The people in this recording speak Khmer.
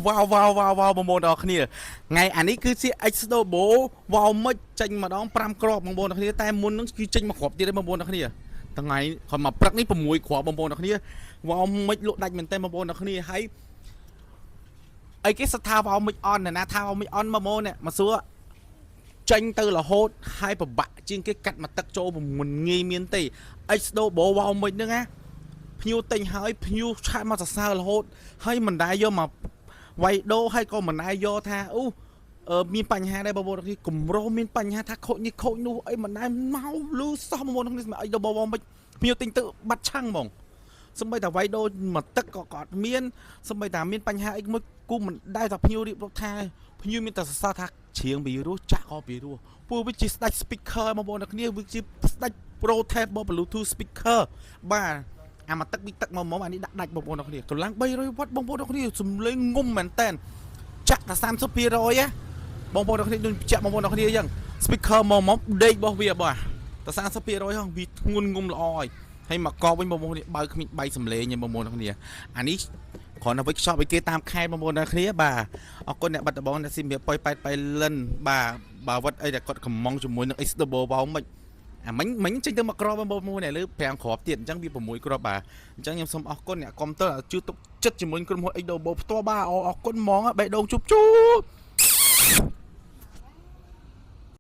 វ៉ាវបងប្អូនអរគ្នាថ្ងៃអានេះគឺជា Exobo វ៉ាវមិនចេញម្ដង5គ្រាប់បងប្អូនអរគ្នាតែមុននឹងគឺចេញមកគ្រាប់ទៀតទេបងប្អូនអរគ្នាថ្ងៃគាត់មកព្រឹកនេះ6គ្រាប់បងប្អូនអរគ្នាវ៉ាវមិនលក់ដាច់មែនតើបងប្អូនអរគ្នាហើយអីគេស្ថាវ៉ាវមិនអន់ណាថាវ៉ាវមិនអន់បងប្អូននេះមកសួរចេញទៅរហូតហើយពិបាកជាងគេកាត់មកទឹកចូលមិនងាយមានទេ Exobo វ៉ាវមិនហ្នឹងណាភ្ញៀវទិញហើយភ្ញៀវឆាតមកសរសើររហូតហើយមិនដែរយកមកវាយដូរហើយក៏មិនដែរយកថាអូមានបញ្ហាដែរបងប្អូនគ្នាគម្រោងមានបញ្ហាថាខូចនេះខូចនោះអីមិនដែរមកលឺសោះបងប្អូនគ្នាអីដល់បងមិនភ្ញៀវទិញទៅបាត់ឆាំងហ្មងសម្បីតែវាយដូរមកទឹកក៏អត់មានសម្បីតែមានបញ្ហាអីមួយគូមិនដែរថាភ្ញៀវរៀបរាប់ថាភ្ញៀវមានតែសរសើរថាច្រៀងពីរោះចាក់ក៏ពីរោះពួកវាជាស្ដាច់ speaker បងប្អូនគ្នាវាជាស្ដាច់ portable Bluetooth speaker បាទអាមកទឹកទឹកមកអានេះដាក់ដាច់បងប្អូនអរគ្នាកម្លាំង300វ៉ាត់បងប្អូនអរគ្នាសំលេងងុំមែនតែនចាក់តែ30%ណាបងប្អូនអរគ្នាដូចចាក់បងប្អូនអរគ្នាអញ្ចឹង speaker មកដេករបស់វាបាទតែ30%ហ្នឹងវាធ្ងន់ងុំល្អហើយមកកវិញបងប្អូននេះបើគ្មានបៃសំលេងបងប្អូនអរគ្នាអានេះគ្រាន់តែវិចខ្ចប់ឲ្យគេតាមខេត្តបងប្អូនអរគ្នាបាទអរគុណអ្នកបាត់ដំបងអ្នកស៊ីមៀប៉ុយប៉ែតប៉ៃលិនបាទបើវត្តអីតែគាត់កំងជាមួយនឹង Exobo វ៉ាវមិនអាមិញចេញទៅមកក្របបងប្អូននេះលើ5គ្រាប់ទៀតអញ្ចឹងវា6គ្រាប់បាទអញ្ចឹងខ្ញុំសូមអរគុណអ្នកគាំទ្រជឿទុកចិត្តជាមួយក្រុមហ៊ុន Exobo ផ្ទាល់បាទអរគុណហ្មងបេះដូងជប់